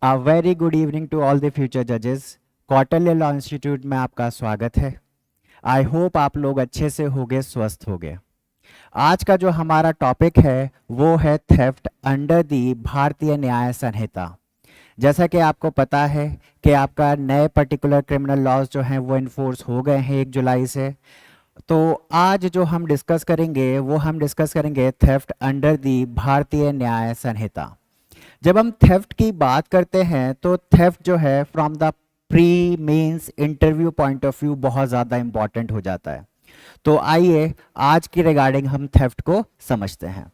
A very good evening to all the future जजेस। Kautilya law institute में आपका स्वागत है। आई होप आप लोग अच्छे से होगे, स्वस्थ होगे। आज का जो हमारा टॉपिक है वो है थेफ्ट अंडर दी भारतीय न्याय संहिता। जैसा कि आपको पता है कि आपका नए पर्टिकुलर क्रिमिनल लॉज जो हैं वो इन्फोर्स हो गए हैं 1 जुलाई से। तो आज जो हम डिस्कस करेंगे वो हम डिस्कस करेंगे थेफ्ट अंडर दी भारतीय न्याय संहिता। जब हम थेफ्ट की बात करते हैं तो थेफ्ट जो है from the pre means interview point of view बहुत ज़्यादा इंपॉर्टेंट हो जाता है। तो आइए आज की रिगार्डिंग हम थेफ्ट को समझते हैं।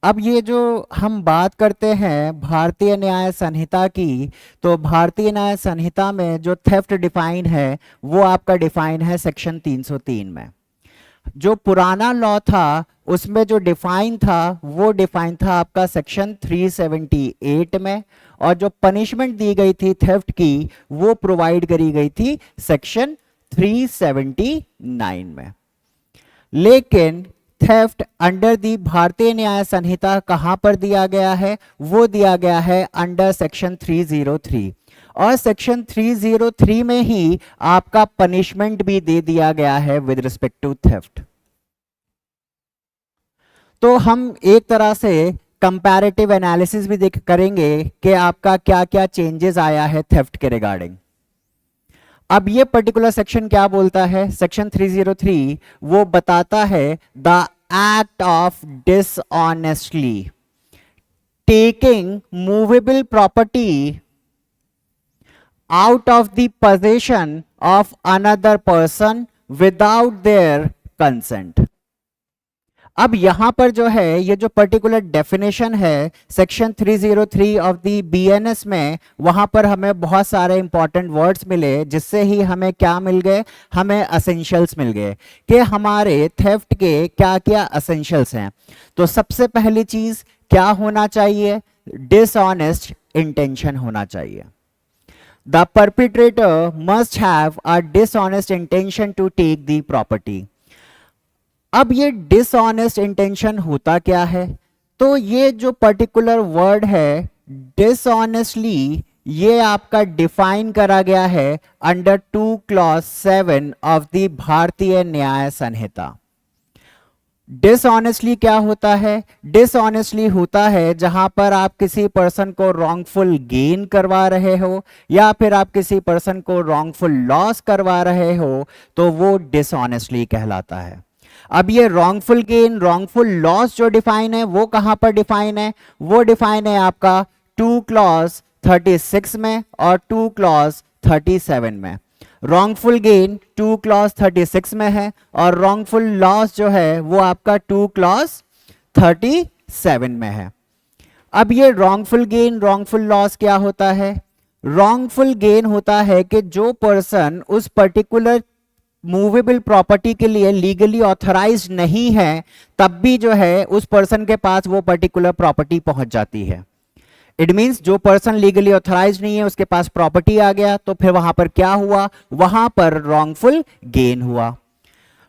अब ये जो हम बात करते हैं भारतीय न्याय संहिता की, तो भारतीय न्याय संहिता में जो थेफ्ट डिफाइन है वो आपका डिफाइन है सेक्शन 303 में। जो पुराना लॉ था उसमें जो डिफाइन था वो डिफाइन था आपका सेक्शन 378 में, और जो पनिशमेंट दी गई थी थेफ्ट की वो प्रोवाइड करी गई थी सेक्शन 379 में। लेकिन थेफ्ट अंडर दी भारतीय न्याय संहिता कहां पर दिया गया है? वो दिया गया है अंडर सेक्शन 303, और सेक्शन 303 में ही आपका पनिशमेंट भी दे दिया गया है विद रिस्पेक्ट टू थेफ्ट। तो हम एक तरह से कंपैरेटिव एनालिसिस भी देख करेंगे कि आपका क्या क्या चेंजेस आया है थेफ्ट के रिगार्डिंग। अब ये पर्टिकुलर सेक्शन क्या बोलता है? सेक्शन 303 वो बताता है the act of dishonestly taking movable property out of the possession of another person without their consent। अब यहां पर जो है ये जो पर्टिकुलर डेफिनेशन है सेक्शन 303 ऑफ द बीएनएस में, वहां पर हमें बहुत सारे इंपॉर्टेंट वर्ड्स मिले जिससे ही हमें क्या मिल गए? हमें एसेंशियल्स मिल गए कि हमारे थेफ्ट के क्या क्या एसेंशियल्स हैं। तो सबसे पहली चीज क्या होना चाहिए? डिसऑनेस्ट इंटेंशन होना चाहिए। The perpetrator must have a dishonest intention to take the property। अब ये dishonest intention होता क्या है? तो ये जो पर्टिकुलर वर्ड है dishonestly, ये आपका डिफाइन करा गया है अंडर 2 क्लॉज 7 ऑफ द भारतीय न्याय संहिता। डिसऑनेस्टली क्या होता है? डिसऑनेस्टली होता है जहां पर आप किसी पर्सन को रॉन्गफुल गेन करवा रहे हो या फिर आप किसी पर्सन को रॉन्गफुल लॉस करवा रहे हो, तो वो डिसऑनेस्टली कहलाता है। अब ये रॉन्गफुल गेन रॉन्गफुल लॉस जो डिफाइन है वो कहां पर डिफाइन है? वो डिफाइन है आपका 2 क्लॉज 36 में और 2 क्लॉज 37 में। रॉन्गफुल गेन 2 क्लॉज 36 में है और रॉन्गफुल लॉस जो है वो आपका 2 क्लॉज 37 में है। अब ये रॉन्गफुल गेन रॉन्गफुल लॉस क्या होता है? रॉन्गफुल गेन होता है कि जो पर्सन उस पर्टिकुलर मूवेबल प्रॉपर्टी के लिए लीगली ऑथराइज्ड नहीं है तब भी जो है उस पर्सन के पास वो पर्टिकुलर प्रॉपर्टी पहुंच जाती है। इट मीन्स जो पर्सन लीगली ऑथराइज नहीं है उसके पास प्रॉपर्टी आ गया, तो फिर वहां पर क्या हुआ? वहां पर रॉन्गफुल गेन हुआ।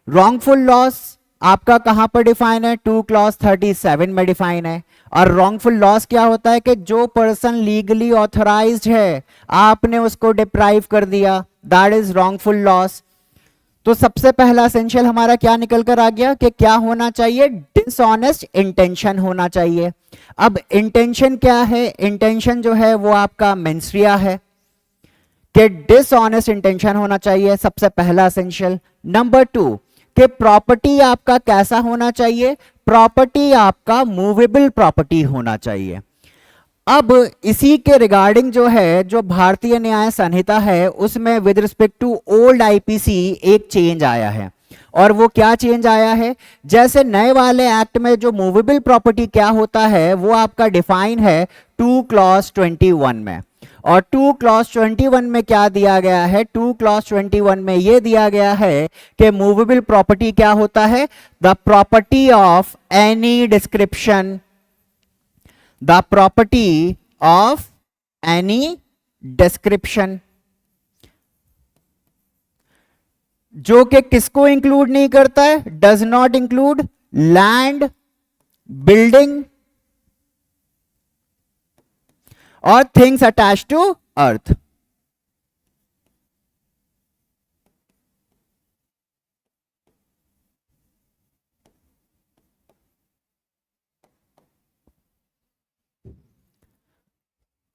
रॉन्गफुल लॉस आपका कहां पर डिफाइन है? 2 क्लॉज 37 में डिफाइन है। और रॉन्गफुल लॉस क्या होता है कि जो पर्सन लीगली ऑथराइज्ड है आपने उसको डिप्राइव कर दिया, दैट इज रॉन्गफुल लॉस। तो सबसे पहला एसेंशियल हमारा क्या निकल कर आ गया कि क्या होना चाहिए? डिसऑनेस्ट इंटेंशन होना चाहिए। अब इंटेंशन क्या है? इंटेंशन जो है वो आपका मेंस्ट्रिया है कि डिसऑनेस्ट इंटेंशन होना चाहिए, सबसे पहला एसेंशियल। नंबर 2 कि प्रॉपर्टी आपका कैसा होना चाहिए? प्रॉपर्टी आपका मूवेबल प्रॉपर्टी होना चाहिए। अब इसी के रिगार्डिंग जो है जो भारतीय न्याय संहिता है उसमें with respect to old IPC एक चेंज आया है। और वो क्या चेंज आया है? जैसे नए वाले एक्ट में जो मूवेबल प्रॉपर्टी क्या होता है वो आपका डिफाइन है 2 क्लॉज 21 में। और 2 क्लॉज 21 में क्या दिया गया है? 2 क्लॉज 21 में ये दिया गया है कि मूवेबल प्रॉपर्टी क्या होता है? The property of any description, the property of any description, जो कि किसको इंक्लूड नहीं करता है? Does not include land, building और थिंग्स अटैच टू अर्थ।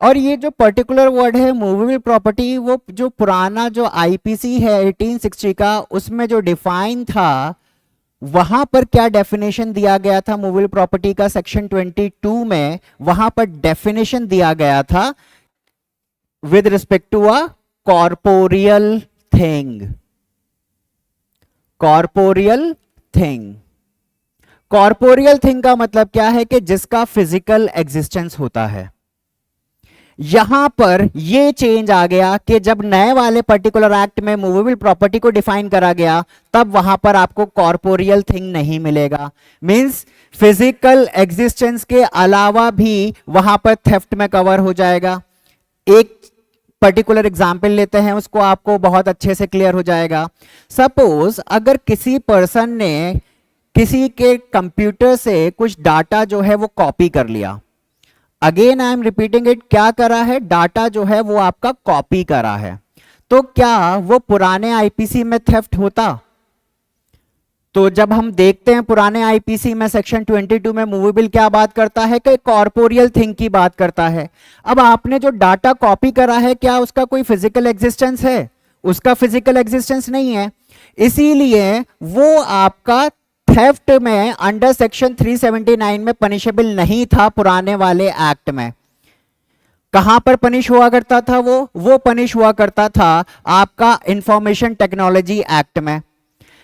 और ये जो पर्टिकुलर वर्ड है मूवेबल प्रॉपर्टी, वो जो पुराना जो आईपीसी है 1860 का, उसमें जो डिफाइन था, वहां पर क्या डेफिनेशन दिया गया था मूवेबल प्रॉपर्टी का, सेक्शन 22 में वहां पर डेफिनेशन दिया गया था with respect to a corporeal thing. Corporeal thing, corporeal thing का मतलब क्या है कि जिसका फिजिकल एग्जिस्टेंस होता है। यहां पर ये चेंज आ गया कि जब नए वाले पर्टिकुलर एक्ट में मूवेबल प्रॉपर्टी को डिफाइन करा गया, तब वहां पर आपको कॉर्पोरियल थिंग नहीं मिलेगा। मींस फिजिकल एग्जिस्टेंस के अलावा भी वहां पर थेफ्ट में कवर हो जाएगा। एक पर्टिकुलर एग्जाम्पल लेते हैं, उसको आपको बहुत अच्छे से क्लियर हो जाएगा। सपोज अगर किसी पर्सन ने किसी के कंप्यूटर से कुछ डाटा जो है वो कॉपी कर लिया, again I am repeating it, क्या करा है, डाटा जो है वो आपका कॉपी करा है, तो क्या वो पुराने आईपीसी में थेफ्ट होता? तो जब हम देखते हैं पुराने आईपीसी में सेक्शन 22 में मूवेबल क्या बात करता है कि कॉर्पोरियल थिंग की बात करता है। अब आपने जो डाटा कॉपी करा है, क्या उसका कोई फिजिकल एग्जिस्टेंस है? उसका फिजिकल एग्जिस्टेंस नहीं है, इसीलिए वो आपका थेफ्ट में अंडर सेक्शन 379 में पनिशेबल नहीं था पुराने वाले एक्ट में। कहां पर पनिश हुआ करता था वो पनिश हुआ करता था आपका इंफॉर्मेशन टेक्नोलॉजी एक्ट में।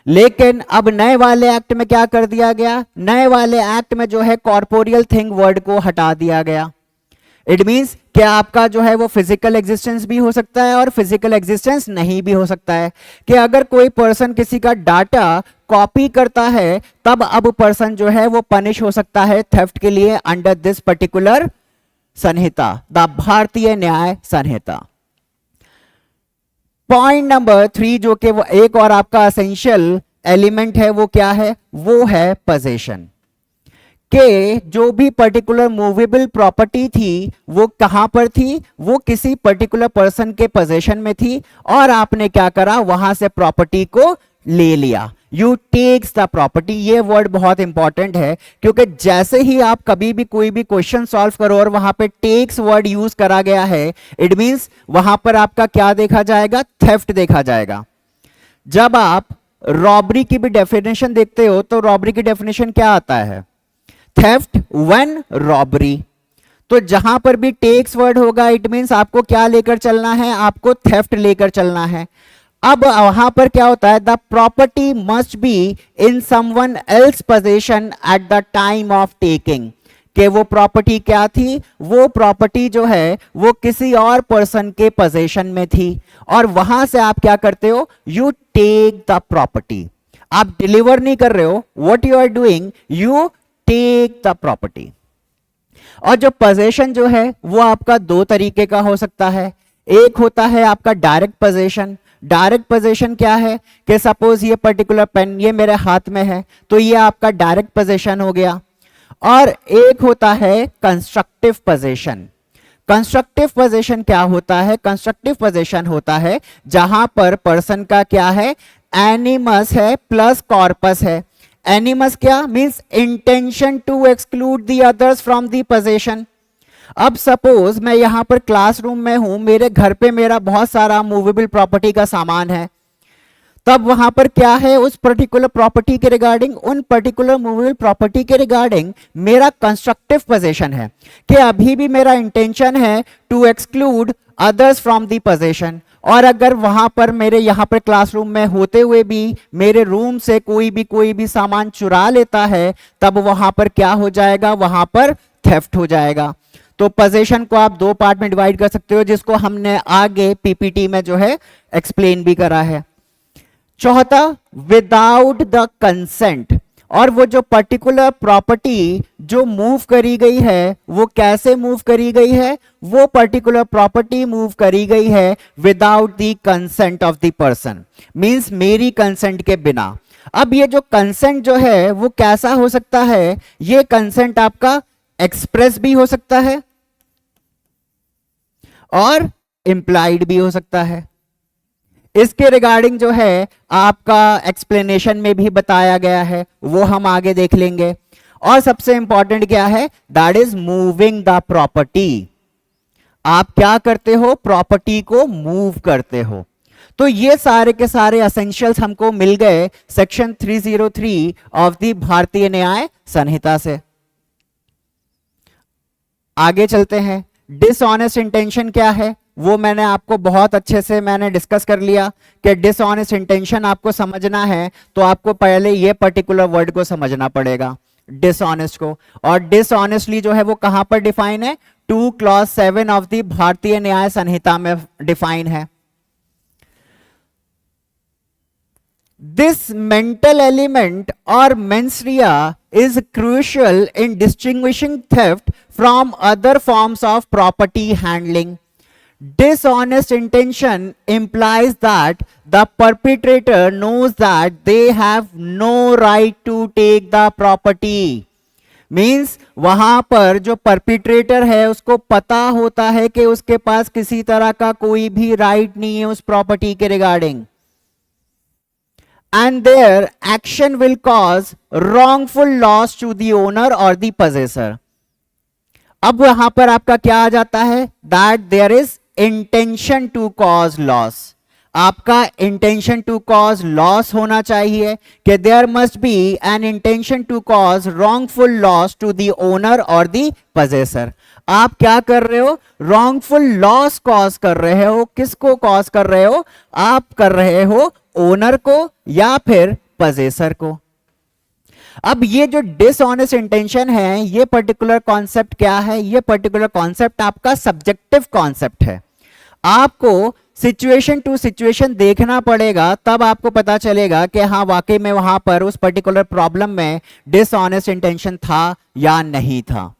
लेकिन अब नए वाले एक्ट में क्या कर दिया गया, नए वाले एक्ट में जो है कॉर्पोरियल थिंग वर्ड को हटा दिया गया। इट मींस कि आपका जो है वो फिजिकल एग्जिस्टेंस भी हो सकता है और फिजिकल एग्जिस्टेंस नहीं भी हो सकता है। कि अगर कोई पर्सन किसी का डाटा कॉपी करता है, तब अब पर्सन जो है वो पनिश हो सकता है थेफ्ट के लिए under this particular Samhita, the भारतीय न्याय संहिता। पॉइंट नंबर 3 जो कि वो एक और आपका एसेंशियल एलिमेंट है, वो क्या है, वो है पोजीशन। कि जो भी पर्टिकुलर मूवेबल प्रॉपर्टी थी वो कहां पर थी, वो किसी पर्टिकुलर पर्सन के पोजीशन में थी, और आपने क्या करा, वहां से प्रॉपर्टी को ले लिया। यू टेक्स द प्रॉपर्टी, ये वर्ड बहुत इंपॉर्टेंट है, क्योंकि जैसे ही आप कभी भी कोई भी क्वेश्चन सॉल्व करो और वहां पे टेक्स वर्ड यूज करा गया है, इट मींस वहां पर आपका क्या देखा जाएगा, थेफ्ट देखा जाएगा। जब आप रॉबरी की भी डेफिनेशन देखते हो तो रॉबरी की डेफिनेशन क्या आता है, थेफ्ट व्हेन रॉबरी। तो जहां पर भी टेक्स वर्ड होगा, इट मींस आपको क्या लेकर चलना है, आपको थेफ्ट लेकर चलना है। अब वहां पर क्या होता है, the property must be in someone else position at the time of taking. कि वो प्रॉपर्टी क्या थी, वो प्रॉपर्टी जो है वो किसी और पर्सन के पोजीशन में थी, और वहां से आप क्या करते हो, यू टेक द प्रॉपर्टी। आप डिलीवर नहीं कर रहे हो, what you are doing, you take the property. और जो पोजीशन जो है वो आपका दो तरीके का हो सकता है। एक होता है आपका डायरेक्ट पोजीशन। डायरेक्ट पोजीशन क्या है कि सपोज ये पर्टिकुलर पेन ये मेरे हाथ में है, तो ये आपका डायरेक्ट पोजीशन हो गया। और एक होता है कंस्ट्रक्टिव पोजीशन। कंस्ट्रक्टिव पोजीशन क्या होता है, कंस्ट्रक्टिव पोजीशन होता है जहां पर पर्सन का क्या है, एनिमस है प्लस कॉर्पस है। एनिमस क्या means intention to exclude the others from the possession. अब सपोज मैं यहां पर क्लासरूम में हूं, मेरे घर पे मेरा बहुत सारा मूवेबल प्रॉपर्टी का सामान है, तब वहां पर क्या है, उस पर्टिकुलर प्रॉपर्टी के रिगार्डिंग, उन पर्टिकुलर मूवेबल प्रॉपर्टी के रिगार्डिंग मेरा कंस्ट्रक्टिव पोजीशन है कि अभी भी मेरा इंटेंशन है to exclude others from the possession. और अगर वहां पर मेरे यहां पर क्लासरूम में होते हुए भी मेरे रूम से कोई भी सामान चुरा लेता है, तब वहां पर क्या हो जाएगा, वहां पर थेफ्ट हो जाएगा। तो पोजीशन को आप दो पार्ट में डिवाइड कर सकते हो, जिसको हमने आगे पीपीटी में जो है एक्सप्लेन भी करा है। चौथा, विदाउट द कंसेंट। और वो जो पर्टिकुलर प्रॉपर्टी जो मूव करी गई है, वो कैसे मूव करी गई है, वो पर्टिकुलर प्रॉपर्टी मूव करी गई है without the consent of the person, means मेरी कंसेंट के बिना। अब ये जो कंसेंट जो है वो कैसा हो सकता है, ये कंसेंट आपका एक्सप्रेस भी हो सकता है और इंप्लाइड भी हो सकता है। इसके रिगार्डिंग जो है आपका एक्सप्लेनेशन में भी बताया गया है, वो हम आगे देख लेंगे। और सबसे इंपॉर्टेंट क्या है, that is moving the property. आप क्या करते हो, प्रॉपर्टी को मूव करते हो। तो ये सारे के सारे एसेंशियल्स हमको मिल गए सेक्शन 303 ऑफ द भारतीय न्याय संहिता से। आगे चलते हैं। डिसऑनेस्ट इंटेंशन क्या है, वो मैंने आपको बहुत अच्छे से मैंने डिस्कस कर लिया कि डिसऑनेस्ट इंटेंशन आपको समझना है तो आपको पहले ये पर्टिकुलर वर्ड को समझना पड़ेगा, डिसऑनेस्ट को। और डिसऑनेस्टली जो है वो कहां पर डिफाइन है, 2 क्लॉज 7 ऑफ द भारतीय न्याय संहिता में डिफाइन है। This mental element or mens rea is crucial in distinguishing theft from other forms of property handling. Dishonest intention implies that the perpetrator knows that they have no right to take the property. Means वहां पर जो perpetrator है उसको पता होता है कि उसके पास किसी तरह का कोई भी राइट नहीं है उस प्रॉपर्टी के regarding, and their action will cause wrongful loss to the owner or the possessor. अब वहां पर आपका क्या आ जाता है, that there is intention to cause loss. आपका intention to cause loss होना चाहिए कि there must be an intention to cause wrongful loss to the owner or the possessor. आप क्या कर रहे हो, wrongful loss cause कर रहे हो। किसको cause कर रहे हो, आप कर रहे हो ओनर को या फिर पजेसर को। अब ये जो डिसऑनेस्ट इंटेंशन है, ये पर्टिकुलर कॉन्सेप्ट क्या है, ये पर्टिकुलर कॉन्सेप्ट आपका सब्जेक्टिव कॉन्सेप्ट है। आपको सिचुएशन टू सिचुएशन देखना पड़ेगा, तब आपको पता चलेगा कि हाँ वाकई में वहां पर उस पर्टिकुलर प्रॉब्लम में डिसऑनेस्ट इंटेंशन था या नहीं था।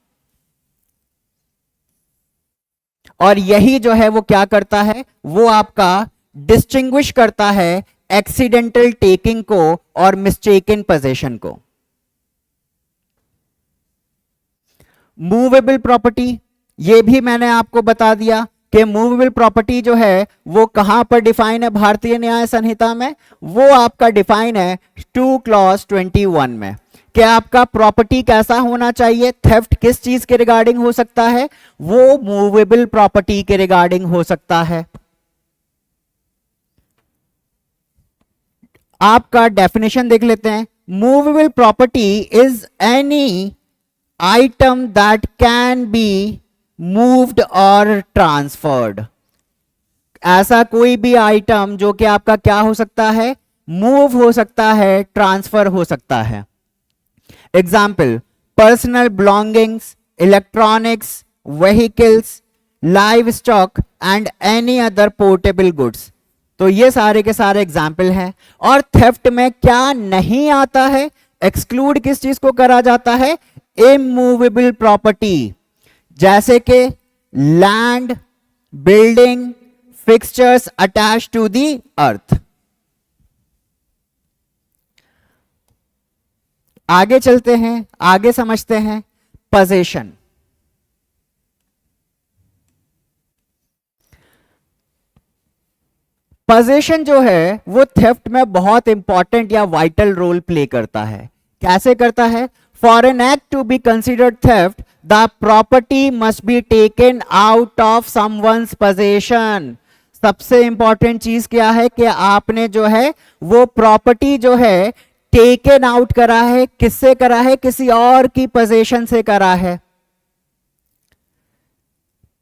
और यही जो है वो क्या करता है, वो आपका डिस्टिंग्विश करता है एक्सीडेंटल टेकिंग को और मिस्टेकन पोजीशन को। मूवेबल प्रॉपर्टी, ये भी मैंने आपको बता दिया कि मूवेबल प्रॉपर्टी जो है वो कहां पर डिफाइन है भारतीय न्याय संहिता में, वो आपका डिफाइन है 2 क्लॉज 21 में कि आपका प्रॉपर्टी कैसा होना चाहिए, थेफ्ट किस चीज के रिगार्डिंग हो सकता है, वो मूवेबल प्रॉपर्टी के रिगार्डिंग हो सकता है। आपका डेफिनेशन देख लेते हैं। Movable property is any item that can be moved और ट्रांसफर्ड। ऐसा कोई भी आइटम जो कि आपका क्या हो सकता है, मूव हो सकता है, ट्रांसफर हो सकता है। Example, personal belongings, electronics, vehicles, live stock and any other portable goods. तो ये सारे के सारे एग्जाम्पल हैं। और थेफ्ट में क्या नहीं आता है, एक्सक्लूड किस चीज को करा जाता है, इमूवेबल प्रॉपर्टी, जैसे कि land, building, fixtures attach to the earth. आगे चलते हैं, आगे समझते हैं पोजीशन। पोजीशन जो है वो थेफ्ट में बहुत इंपॉर्टेंट या वाइटल रोल प्ले करता है। कैसे करता है, for an act to be considered theft the property must be taken out of someone's possession. सबसे इंपॉर्टेंट चीज क्या है कि आपने जो है वो प्रॉपर्टी जो है टेकन आउट करा है, किससे करा है, किसी और की पोजीशन से करा है।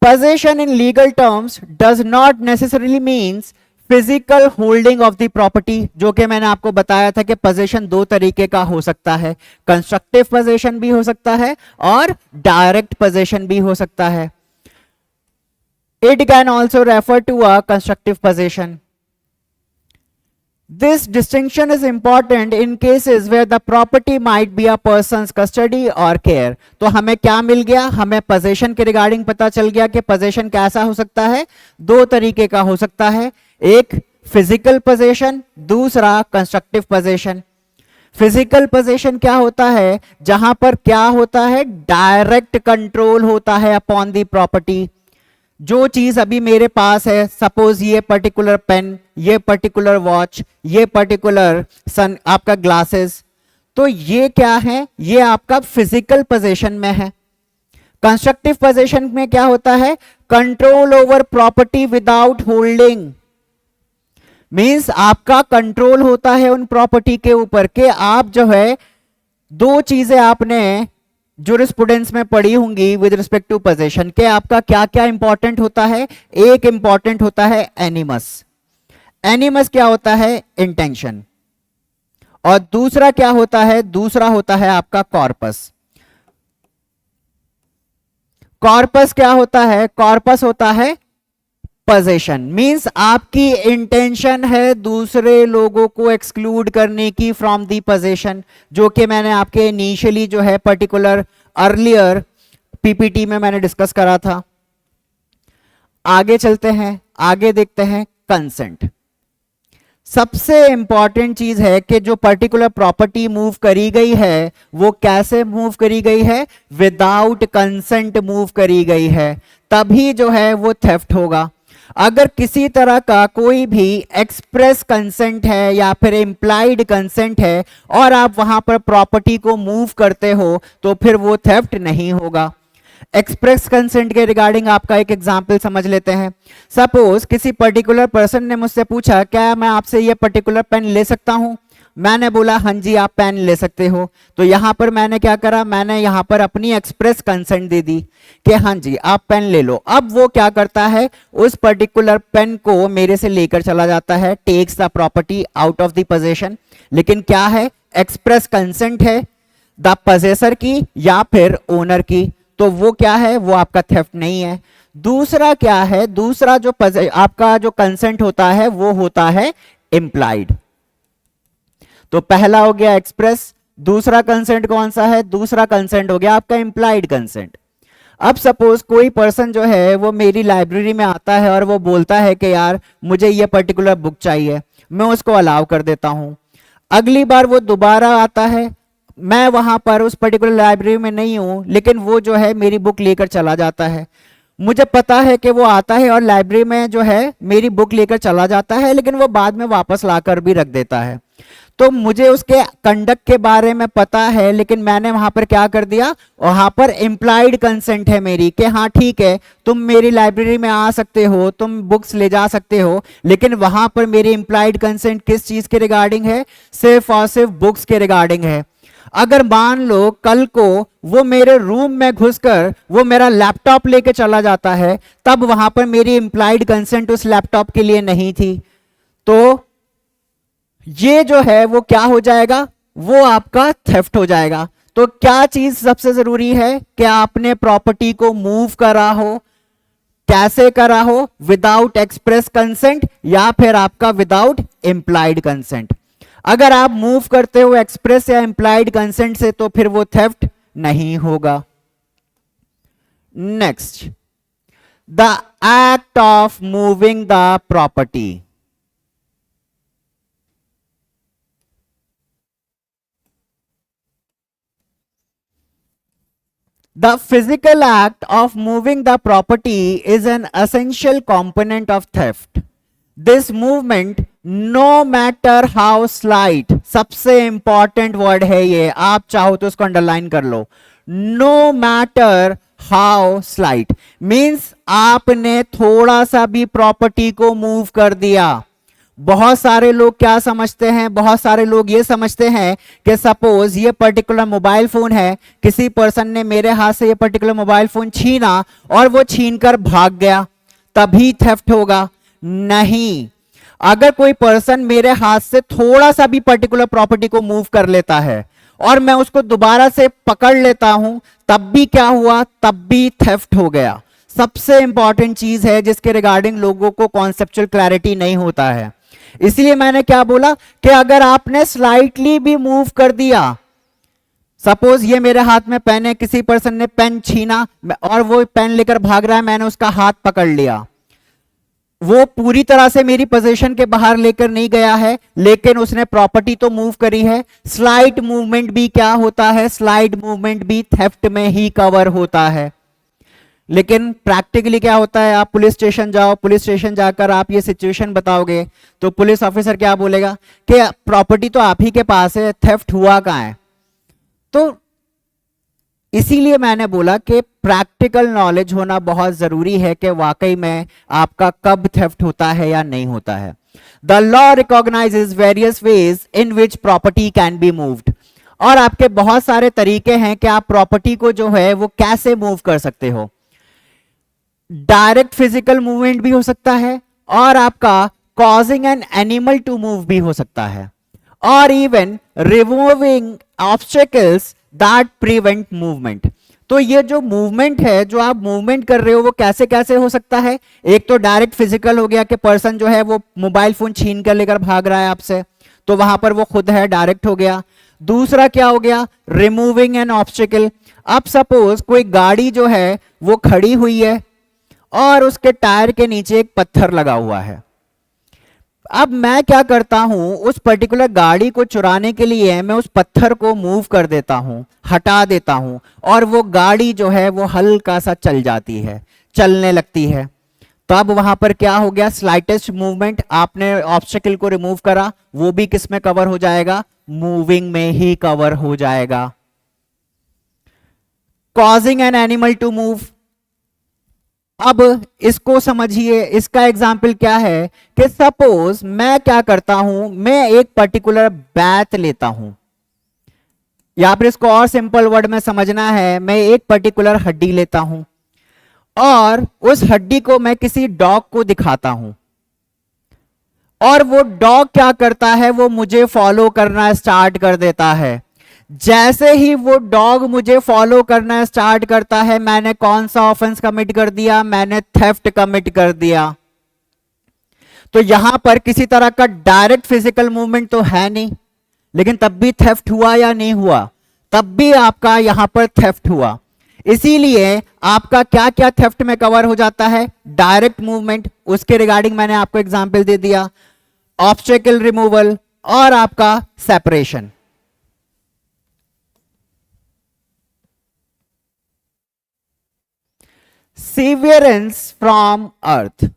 Position in legal terms does not necessarily means physical holding of the property, जो कि मैंने आपको बताया था कि पोजीशन दो तरीके का हो सकता है, कंस्ट्रक्टिव पोजीशन भी हो सकता है और डायरेक्ट पोजीशन भी हो सकता है। It can also refer to a constructive possession. This distinction is important in cases where the property might be a person's custody or care. तो हमें क्या मिल गया, हमें possession के रिगार्डिंग पता चल गया कि possession कैसा हो सकता है, दो तरीके का हो सकता है, एक physical possession, दूसरा constructive possession। फिजिकल पोजीशन क्या होता है? जहां पर क्या होता है? डायरेक्ट कंट्रोल होता है अपॉन दी प्रॉपर्टी। जो चीज अभी मेरे पास है, सपोज ये पर्टिकुलर पेन, ये पर्टिकुलर वॉच, ये पर्टिकुलर सन आपका ग्लासेस, तो ये क्या है? ये आपका फिजिकल पोजीशन में है। कंस्ट्रक्टिव पोजीशन में क्या होता है? Control over property without holding. Means आपका कंट्रोल होता है उन प्रॉपर्टी के ऊपर के आप जो है, दो चीजें आपने जूरिस्प्रूडेंस में पढ़ी होंगी विद रिस्पेक्ट टू पोजीशन के, आपका क्या क्या इंपॉर्टेंट होता है। एक इंपॉर्टेंट होता है एनिमस। एनिमस क्या होता है? इंटेंशन। और दूसरा क्या होता है? दूसरा होता है आपका कॉर्पस। कॉर्पस क्या होता है? कॉर्पस होता है पोजीशन। मींस आपकी इंटेंशन है दूसरे लोगों को एक्सक्लूड करने की फ्रॉम दी पोजीशन, जो कि मैंने आपके इनिशियली जो है पर्टिकुलर अर्लियर पीपीटी में मैंने डिस्कस करा था। आगे चलते हैं, आगे देखते हैं कंसेंट। सबसे इंपॉर्टेंट चीज है कि जो पर्टिकुलर प्रॉपर्टी मूव करी गई है वो कैसे मूव करी गई है? विदाउट कंसेंट मूव करी गई है, तभी जो है वो थेफ्ट होगा। अगर किसी तरह का कोई भी एक्सप्रेस कंसेंट है या फिर इंप्लाइड कंसेंट है और आप वहां पर प्रॉपर्टी को मूव करते हो तो फिर वो थेफ्ट नहीं होगा। एक्सप्रेस कंसेंट के रिगार्डिंग आपका एक एग्जांपल समझ लेते हैं। सपोज किसी पर्टिकुलर पर्सन ने मुझसे पूछा क्या मैं आपसे ये पर्टिकुलर पेन ले सकता हूं? मैंने बोला हाँ जी आप पेन ले सकते हो। तो यहां पर मैंने क्या करा? मैंने यहां पर अपनी एक्सप्रेस कंसेंट दे दी कि हाँ जी आप पेन ले लो। अब वो क्या करता है? उस पर्टिकुलर पेन को मेरे से लेकर चला जाता है, takes the property out of the possession. लेकिन क्या है? एक्सप्रेस कंसेंट है द पोजेसर की या फिर ओनर की, तो वो क्या है? वो आपका थेफ्ट नहीं है। दूसरा क्या है? दूसरा जो आपका जो कंसेंट होता है वो होता है इंप्लाइड। तो पहला हो गया एक्सप्रेस, दूसरा कंसेंट कौन सा है? दूसरा कंसेंट हो गया आपका इंप्लाइड कंसेंट। अब सपोज कोई पर्सन जो है वो मेरी लाइब्रेरी में आता है और वो बोलता है कि यार मुझे ये पर्टिकुलर बुक चाहिए, मैं उसको अलाउ कर देता हूं। अगली बार वो दोबारा आता है, मैं वहां पर उस पर्टिकुलर लाइब्रेरी में नहीं हूं, लेकिन वो जो है मेरी बुक लेकर चला जाता है। मुझे पता है कि वो आता है और लाइब्रेरी में जो है मेरी बुक लेकर चला जाता है, लेकिन वो बाद में वापस लाकर भी रख देता है। तो मुझे उसके कंडक्ट के बारे में पता है, लेकिन मैंने वहां पर क्या कर दिया? वहां पर इंप्लाइड कंसेंट है मेरी कि हाँ ठीक है तुम मेरी लाइब्रेरी में आ सकते हो, तुम बुक्स ले जा सकते हो, लेकिन वहां पर मेरी इंप्लाइड कंसेंट किस चीज के रिगार्डिंग है? सिर्फ और सिर्फ बुक्स के रिगार्डिंग है। अगर मान लो कल को वो मेरे रूम में घुसकर वो मेरा लैपटॉप लेके चला जाता है, तब वहां पर मेरी इंप्लाइड कंसेंट उस लैपटॉप के लिए नहीं थी, तो ये जो है वो क्या हो जाएगा? वो आपका थेफ्ट हो जाएगा। तो क्या चीज सबसे जरूरी है कि आपने प्रॉपर्टी को मूव करा हो। कैसे करा हो? विदाउट एक्सप्रेस कंसेंट या फिर आपका विदाउट इंप्लाइड कंसेंट। अगर आप मूव करते हो एक्सप्रेस या इंप्लाइड कंसेंट से तो फिर वो थेफ्ट नहीं होगा। Next, the act of moving the property. The physical act of moving the property is an essential component of theft. This movement, no matter how slight, सबसे इंपॉर्टेंट वर्ड है ये, आप चाहो तो उसको अंडरलाइन कर लो। No matter how slight means आपने थोड़ा सा भी प्रॉपर्टी को मूव कर दिया। बहुत सारे लोग क्या समझते हैं? बहुत सारे लोग ये समझते हैं कि सपोज ये पर्टिकुलर मोबाइल फोन है, किसी पर्सन ने मेरे हाथ से ये पर्टिकुलर मोबाइल फोन छीना और वो छीनकर भाग गया, तभी थेफ्ट होगा। नहीं, अगर कोई पर्सन मेरे हाथ से थोड़ा सा भी पर्टिकुलर प्रॉपर्टी को मूव कर लेता है और मैं उसको दोबारा से पकड़ लेता हूं, तब भी क्या हुआ? तब भी थेफ्ट हो गया। सबसे इंपॉर्टेंट चीज है जिसके रिगार्डिंग लोगों को कॉन्सेप्चुअल क्लैरिटी नहीं होता है। इसलिए मैंने क्या बोला कि अगर आपने स्लाइटली भी मूव कर दिया, सपोज ये मेरे हाथ में पेन है, किसी पर्सन ने पेन छीना और वो पेन लेकर भाग रहा है, मैंने उसका हाथ पकड़ लिया, वो पूरी तरह से मेरी पोजीशन के बाहर लेकर नहीं गया है, लेकिन उसने प्रॉपर्टी तो मूव करी है। स्लाइट मूवमेंट भी क्या होता है, स्लाइट मूवमेंट भी थेफ्ट में ही कवर होता है। लेकिन प्रैक्टिकली क्या होता है, आप पुलिस स्टेशन जाओ, पुलिस स्टेशन जाकर आप ये सिचुएशन बताओगे तो पुलिस ऑफिसर क्या बोलेगा कि प्रॉपर्टी तो आप ही के पास है, थेफ्ट हुआ कहां है। तो इसीलिए मैंने बोला कि प्रैक्टिकल नॉलेज होना बहुत जरूरी है कि वाकई में आपका कब थेफ्ट होता है या नहीं होता है। The law recognises various ways in which property can be moved. और आपके बहुत सारे तरीके हैं कि आप प्रॉपर्टी को जो है वो कैसे मूव कर सकते हो। डायरेक्ट फिजिकल मूवमेंट भी हो सकता है, और आपका causing an animal to move भी हो सकता है, और even removing obstacles that prevent movement. तो ये जो मूवमेंट है, जो आप मूवमेंट कर रहे हो, वो कैसे कैसे हो सकता है। एक तो डायरेक्ट फिजिकल हो गया कि पर्सन जो है वो मोबाइल फोन छीन कर लेकर भाग रहा है आपसे, तो वहां पर वो खुद है, डायरेक्ट हो गया। दूसरा क्या हो गया, रिमूविंग एन ऑब्स्टेकल। अब सपोज कोई गाड़ी जो है वो खड़ी हुई है और उसके टायर के नीचे एक पत्थर लगा हुआ है। अब मैं क्या करता हूं, उस पर्टिकुलर गाड़ी को चुराने के लिए मैं उस पत्थर को मूव कर देता हूं, हटा देता हूं, और वो गाड़ी जो है वो हल्का सा चल जाती है, चलने लगती है। तो अब वहां पर क्या हो गया, स्लाइटेस्ट मूवमेंट, आपने ऑब्स्टेकल को रिमूव करा, वो भी किस में कवर हो जाएगा, मूविंग में ही कवर हो जाएगा। Causing an animal to move. अब इसको समझिए, इसका एग्जाम्पल क्या है कि सपोज मैं क्या करता हूं, मैं एक पर्टिकुलर बैट लेता हूं, या फिर इसको और सिंपल वर्ड में समझना है, मैं एक पर्टिकुलर हड्डी लेता हूं और उस हड्डी को मैं किसी डॉग को दिखाता हूं, और वो डॉग क्या करता है, वो मुझे फॉलो करना स्टार्ट कर देता है। जैसे ही वो डॉग मुझे फॉलो करना स्टार्ट करता है, मैंने कौन सा ऑफेंस कमिट कर दिया, मैंने थेफ्ट कमिट कर दिया। तो यहां पर किसी तरह का डायरेक्ट फिजिकल मूवमेंट तो है नहीं, लेकिन तब भी थेफ्ट हुआ या नहीं हुआ, तब भी आपका यहां पर थेफ्ट हुआ। इसीलिए आपका क्या क्या थेफ्ट में कवर हो जाता है, डायरेक्ट मूवमेंट, उसके रिगार्डिंग मैंने आपको एग्जांपल दे दिया, ऑब्स्टेकल रिमूवल, और आपका सेपरेशन। severance from earth।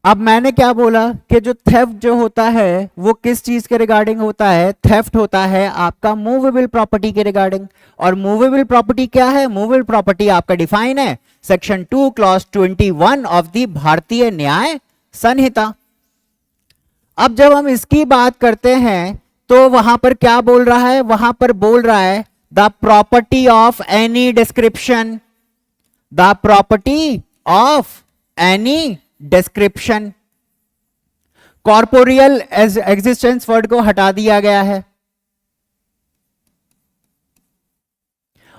अब मैंने क्या बोला कि जो थेफ्ट जो होता है वो किस चीज के रिगार्डिंग होता है, थेफ्ट होता है आपका मूवेबल प्रॉपर्टी के रिगार्डिंग। और मूवेबल प्रॉपर्टी क्या है, मूवेबल प्रॉपर्टी आपका डिफाइन है सेक्शन 2 क्लॉज 21 ऑफ द भारतीय न्याय संहिता। अब जब हम इसकी बात करते हैं तो वहां पर क्या बोल रहा है, वहां पर बोल रहा है the property of any description, the property of any description. Corporeal existence word को हटा दिया गया है,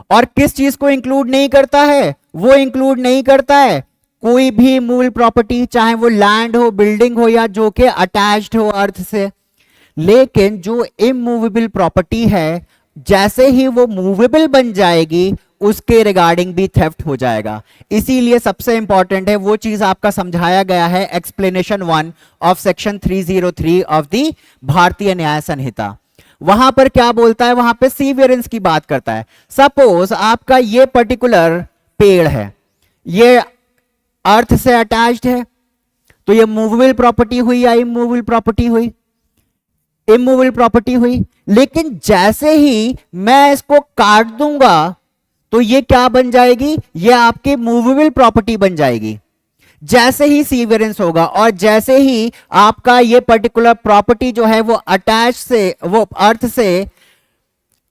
और किस चीज को इंक्लूड नहीं करता है, वो इंक्लूड नहीं करता है कोई भी मूल प्रॉपर्टी, चाहे वो लैंड हो, बिल्डिंग हो, या जो कि अटैच्ड हो अर्थ से। लेकिन जो इमूवेबल प्रॉपर्टी है, जैसे ही वो मूवेबल बन जाएगी उसके रिगार्डिंग भी थेफ्ट हो जाएगा। इसीलिए सबसे इंपॉर्टेंट है वो चीज आपका समझाया गया है explanation 1 of section 303 of the भारतीय न्याय संहिता। वहां पर क्या बोलता है, वहां पे सीवियरेंस की बात करता है। सपोज आपका ये पर्टिकुलर पेड़ है, ये अर्थ से अटैच्ड है, तो ये मूवेबल प्रॉपर्टी हुई या इमूवेबल प्रॉपर्टी हुई, इमूवेबल प्रॉपर्टी हुई। लेकिन जैसे ही मैं इसको काट दूंगा तो ये क्या बन जाएगी, ये आपकी मूवेबल प्रॉपर्टी बन जाएगी। जैसे ही सीवियरेंस होगा और जैसे ही आपका ये पर्टिकुलर प्रॉपर्टी जो है वो अटैच से, वो अर्थ से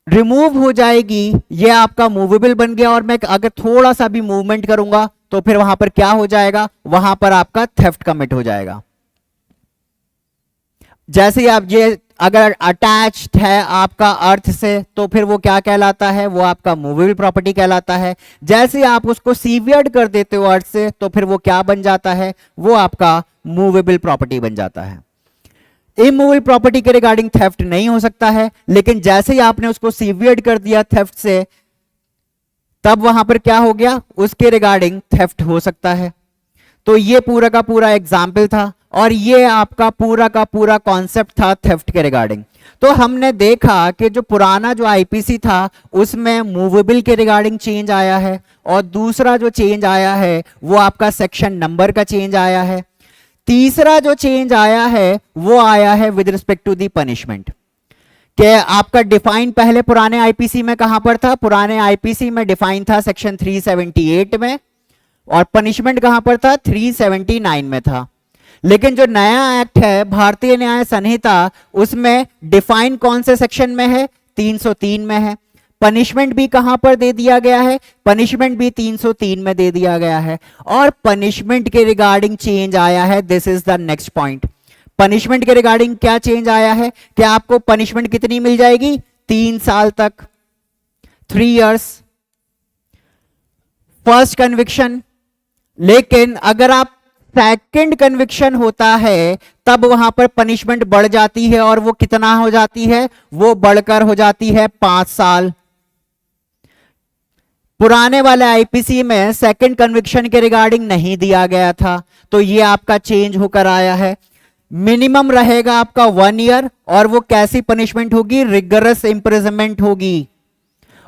रिमूव हो जाएगी, ये आपका मूवेबल बन गया। और मैं अगर थोड़ा सा भी मूवमेंट करूंगा तो फिर वहां पर क्या हो जाएगा, वहां पर आपका थेफ्ट कमिट हो जाएगा। जैसे ही आप ये अगर अटैच्ड है आपका अर्थ से तो फिर वो क्या कहलाता है, वो आपका मूवेबल प्रॉपर्टी कहलाता है। जैसे आप उसको सीवियर्ड कर देते हो अर्थ से तो फिर वो क्या बन जाता है, वो आपका मूवेबल प्रॉपर्टी बन जाता है। इमूवेबल प्रॉपर्टी के रिगार्डिंग थेफ्ट नहीं हो सकता है, लेकिन जैसे ही आपने उसको सीवियर्ड कर दिया थेफ्ट से, तब वहां पर क्या हो गया, उसके रिगार्डिंग थेफ्ट हो सकता है। तो ये पूरा का पूरा एग्जाम्पल था और ये आपका पूरा का पूरा कॉन्सेप्ट था थेफ्ट के रिगार्डिंग। तो हमने देखा कि जो पुराना जो आईपीसी था उसमें मूवेबल के रिगार्डिंग चेंज आया है, और दूसरा जो चेंज आया है वो आपका सेक्शन नंबर का चेंज आया है। तीसरा जो चेंज आया है वो आया है with respect to the punishment, कि आपका डिफाइन पहले पुराने आईपीसी में कहां पर था, पुराने आईपीसी में डिफाइन था सेक्शन 378 में, और पनिशमेंट कहां पर था, 379 में था। लेकिन जो नया एक्ट है भारतीय न्याय संहिता, उसमें डिफाइन कौन से सेक्शन में है, 303 में है। पनिशमेंट भी कहां पर दे दिया गया है, पनिशमेंट भी 303 में दे दिया गया है। और पनिशमेंट के रिगार्डिंग चेंज आया है, this is the next point. Punishment के रिगार्डिंग क्या चेंज आया है कि आपको पनिशमेंट कितनी मिल जाएगी, 3 साल तक, 3 इयर्स फर्स्ट कन्विक्शन। लेकिन अगर आप सेकंड कन्विक्शन होता है तब वहां पर पनिशमेंट बढ़ जाती है, और वो कितना हो जाती है, वो बढ़कर हो जाती है 5 साल। पुराने वाले आईपीसी में सेकंड कन्विक्शन के रिगार्डिंग नहीं दिया गया था, तो ये आपका चेंज होकर आया है। मिनिमम रहेगा आपका 1 ईयर, और वो कैसी पनिशमेंट होगी, रिगरस इंप्रिजनमेंट होगी।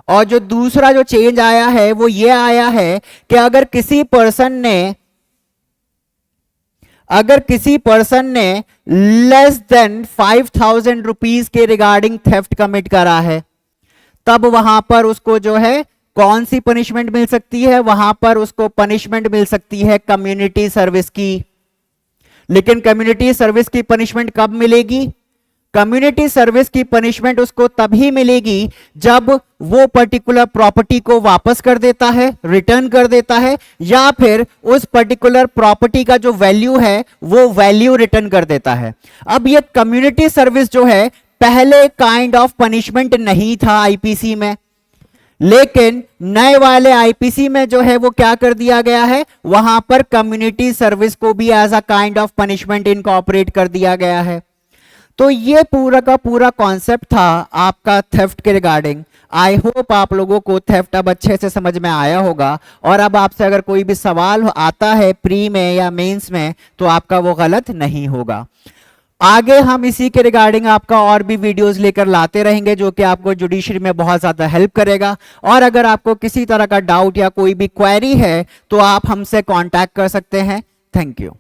और जो दूसरा जो चेंज आया है वो ये आया है कि अगर किसी पर्सन ने लेस देन 5,000 रुपीज के रिगार्डिंग थेफ्ट कमिट करा है, तब वहां पर उसको जो है कौन सी पनिशमेंट मिल सकती है, वहां पर उसको पनिशमेंट मिल सकती है कम्युनिटी सर्विस की। लेकिन कम्युनिटी सर्विस की पनिशमेंट कब मिलेगी, कम्युनिटी सर्विस की पनिशमेंट उसको तभी मिलेगी जब वो पर्टिकुलर प्रॉपर्टी को वापस कर देता है, रिटर्न कर देता है, या फिर उस पर्टिकुलर प्रॉपर्टी का जो वैल्यू है वो वैल्यू रिटर्न कर देता है। अब ये कम्युनिटी सर्विस जो है पहले काइंड ऑफ पनिशमेंट नहीं था आईपीसी में, लेकिन नए वाले आईपीसी में जो है वो क्या कर दिया गया है, वहां पर कम्युनिटी सर्विस को भी as a kind of punishment incorporate कर दिया गया है। तो ये पूरा का पूरा कॉन्सेप्ट था आपका थेफ्ट के रिगार्डिंग। आई होप आप लोगों को थेफ्ट अब अच्छे से समझ में आया होगा, और अब आपसे अगर कोई भी सवाल आता है प्री में या मेंस में तो आपका वो गलत नहीं होगा। आगे हम इसी के रिगार्डिंग आपका और भी वीडियोस लेकर लाते रहेंगे जो कि आपको जुडिशरी में बहुत ज्यादा हेल्प करेगा। और अगर आपको किसी तरह का डाउट या कोई भी क्वेरी है तो आप हमसे कांटेक्ट कर सकते हैं। Thank you.